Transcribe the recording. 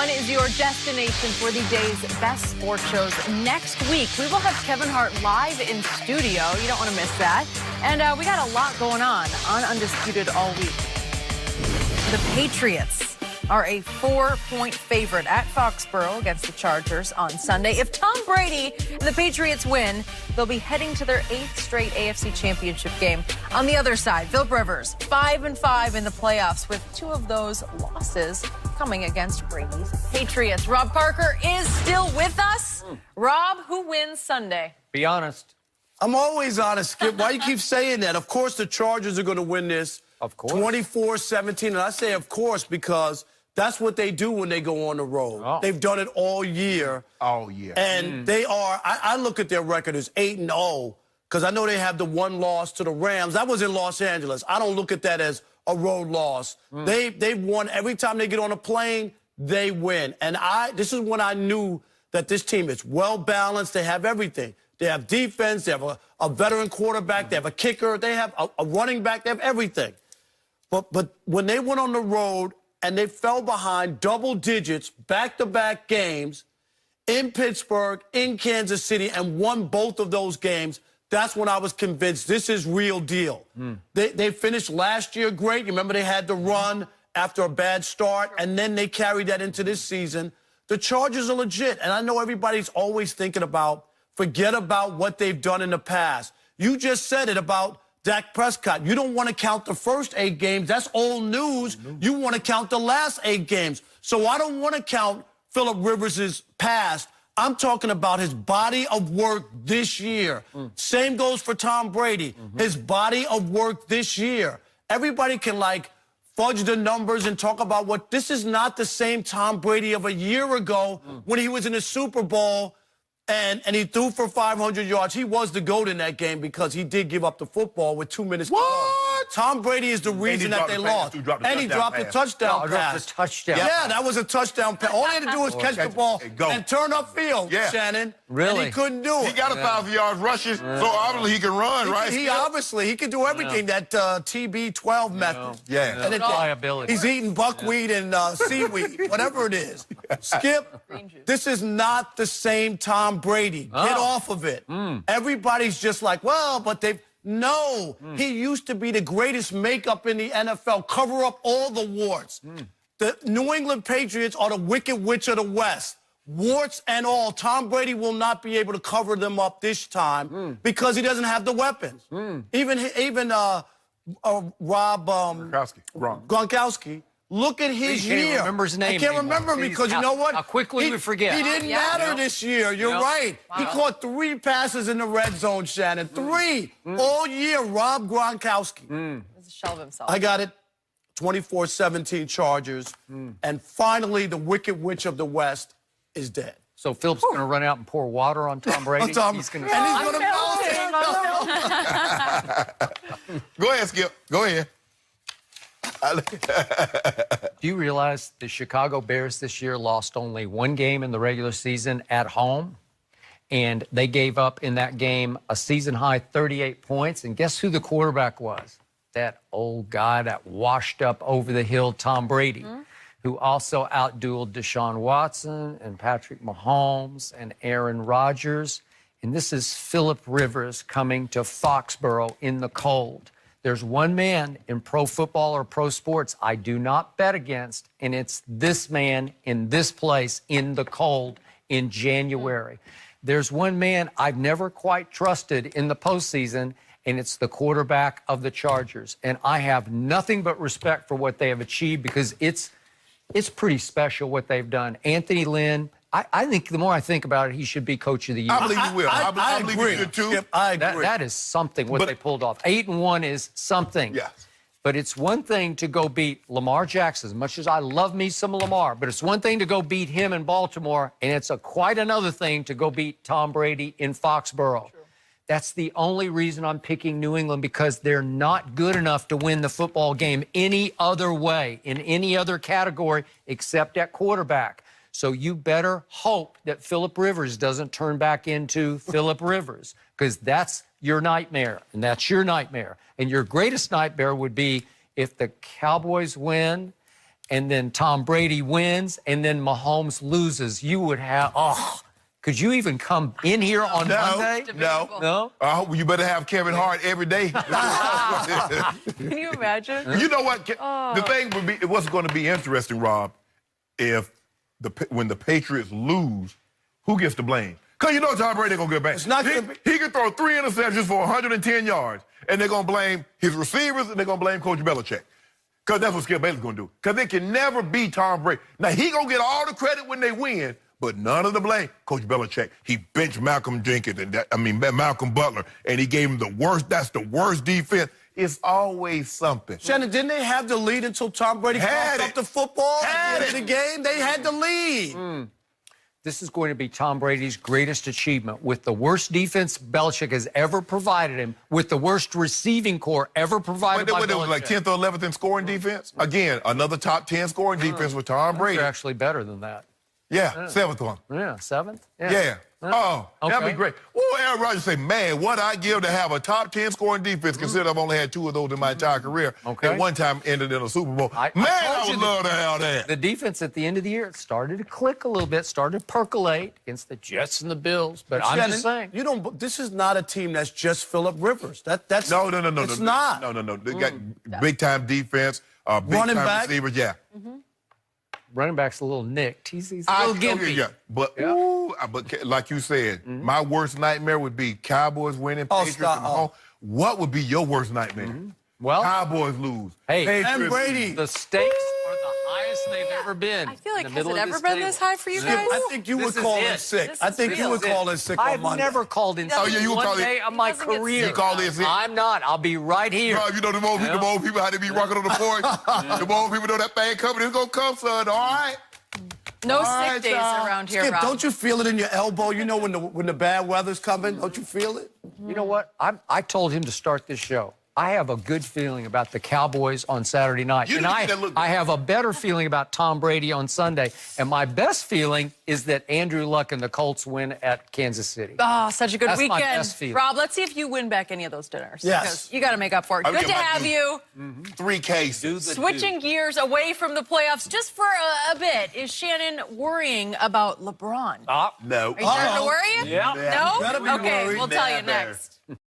1 is your destination for the day's best sports shows. Next week, we will have Kevin Hart live in studio. You don't want to miss that. And we got a lot going on Undisputed all week. The Patriots are a 4-point favorite at Foxborough against the Chargers on Sunday. If Tom Brady and the Patriots win, they'll be heading to their 8th straight AFC Championship game. On the other side, Philip Rivers, 5-5 in the playoffs, with 2 of those losses coming against Brady's Patriots. Rob Parker is still with us. Rob, who wins Sunday? Be honest. I'm always honest, Skip. Why you keep saying that? Of course the Chargers are going to win this. Of course. 24-17. And I say of course because that's what they do when they go on the road. Oh. They've done it all year. All year. And they are, I look at their record as 8-0 because I know they have the 1 loss to the Rams. That was in Los Angeles. I don't look at that as a road loss. They've won every time they get on a plane, they win. And this is when I knew that this team is well balanced. They have everything. They have defense. They have a veteran quarterback. They have a kicker. They have a running back. They have everything. But when they went on the road and they fell behind double digits, back-to-back games in Pittsburgh, in Kansas City, and won both of those games, that's when I was convinced this is real deal. They finished last year great. You remember they had the run after a bad start, and then they carried that into this season. The Chargers are legit, and I know everybody's always thinking about, forget about what they've done in the past. You just said it about Dak Prescott. You don't want to count the first 8 games. That's old news. You want to count the last 8 games. So I don't want to count Philip Rivers' past. I'm talking about his body of work this year. Same goes for Tom Brady. His body of work this year. Everybody can, like, fudge the numbers and talk about what... This is not the same Tom Brady of a year ago when he was in the Super Bowl and he threw for 500 yards. He was the GOAT in that game because he did give up the football with 2 minutes to go. Tom Brady is the reason that they lost. And he dropped the touchdown pass. Yeah, that was a touchdown pass. All he had to do was catch the ball and turn upfield, Shannon. Really? And he couldn't do it. He got 1,000 yards rushing, so obviously he can run, right? He can do everything, that TB12 method. Yeah. And Liability. He's eating buckwheat and seaweed, whatever it is. Skip, this is not the same Tom Brady. Get off of it. Everybody's just like, well, but they've... No, he used to be the greatest makeup in the NFL, cover up all the warts. The New England Patriots are the Wicked Witch of the West. Warts and all. Tom Brady will not be able to cover them up this time because he doesn't have the weapons. Even Rob Gronkowski. Look at his year. I can't remember his name. I can't remember because you know what? How quickly we forget. He didn't matter this year. You're right. He caught 3 passes in the red zone, Shannon. 3 all year. Rob Gronkowski. He's a shell of himself. I got it. 24-17 Chargers. And finally, the Wicked Witch of the West is dead. So Philip's going to run out and pour water on Tom Brady? He's going to follow him. Go ahead, Skip. Go ahead. Do you realize the Chicago Bears this year lost only 1 game in the regular season at home? And they gave up in that game a season-high 38 points. And guess who the quarterback was? That old guy, that washed-up, over-the-hill Tom Brady, who also outdueled Deshaun Watson and Patrick Mahomes and Aaron Rodgers. And this is Philip Rivers coming to Foxborough in the cold. There's one man in pro football or pro sports I do not bet against, and it's this man in this place in the cold in January. There's one man I've never quite trusted in the postseason, and it's the quarterback of the Chargers. And I have nothing but respect for what they have achieved because it's pretty special what they've done. Anthony Lynn, I think the more I think about it, he should be Coach of the Year. I believe he will. I believe he should, too. Skip, I agree. That is something, what they pulled off. 8-1 is something. Yes. But it's one thing to go beat Lamar Jackson, as much as I love me some Lamar, but it's one thing to go beat him in Baltimore, and it's quite another thing to go beat Tom Brady in Foxborough. True. That's the only reason I'm picking New England, because they're not good enough to win the football game any other way, in any other category, except at quarterback. So you better hope that Philip Rivers doesn't turn back into Philip Rivers, because that's your nightmare, and that's your nightmare. And your greatest nightmare would be if the Cowboys win and then Tom Brady wins, and then Mahomes loses, you would have, could you even come in here on Monday? No. You better have Kevin Hart every day. Can you imagine? You know what? The thing would be, what's going to be interesting, Rob, if when the Patriots lose, who gets the blame? Because you know Tom Brady going to get back. It's not gonna be... He can throw 3 interceptions for 110 yards, and they're going to blame his receivers, and they're going to blame Coach Belichick. Because that's what Skip Bayless going to do. Because they can never be Tom Brady. Now, he going to get all the credit when they win, but none of the blame. Coach Belichick, he benched Malcolm Jenkins, Malcolm Butler, and he gave him the worst. That's the worst defense. It's always something. Shannon, didn't they have the lead until Tom Brady coughed up the football at the end of the game? They had the lead. This is going to be Tom Brady's greatest achievement. With the worst defense Belichick has ever provided him, with the worst receiving core ever provided by Belichick. It was like 10th or 11th in scoring defense? Again, another top 10 scoring defense with Tom Brady. They're actually better than that. Yeah, 7th one. Yeah, 7th? Yeah. Oh, okay. That'd be great. Well, Aaron Rodgers say, man, what I give to have a top 10 scoring defense, considering I've only had 2 of those in my entire career. And one time ended in a Super Bowl. I would love to have that. The defense at the end of the year, it started to click a little bit, started to percolate against the Jets and the Bills. But I'm just saying. This is not a team that's just Phillip Rivers. That's No. It's not. No. They got big-time defense, running back receivers, yeah. Running back's a little nicked. He's a little gimpy. But like you said, my worst nightmare would be Cowboys winning, Patriots at home. What would be your worst nightmare? Well, Cowboys lose. Hey, Patriots and Brady. The stakes are the highest they've ever been. I feel like, has it ever been this high for you guys? I think you would call in sick. I think you would call in sick on Monday. I've never called in sick. Oh, yeah, you one call day of my career. You call in sick? I'm not. I'll be right here. Bro, you know the old people, how they be rocking on the porch? The old people know that thing coming. It's going to come, son, all right? No sick days around here, Skip, Rob. don't you feel it in your elbow? You know when the bad weather's coming? Don't you feel it? You know what? I told him to start this show. I have a good feeling about the Cowboys on Saturday night. And I have a better feeling about Tom Brady on Sunday. And my best feeling is that Andrew Luck and the Colts win at Kansas City. Oh, such a good weekend. My best feeling. Rob, let's see if you win back any of those dinners. Yes. You got to make up for it. Good to have you. 3 cases. Switching gears away from the playoffs just for a bit. Is Shannon worrying about LeBron? No. Are you starting to worry? Yeah. No? Gotta be Okay, worried. we'll tell you next.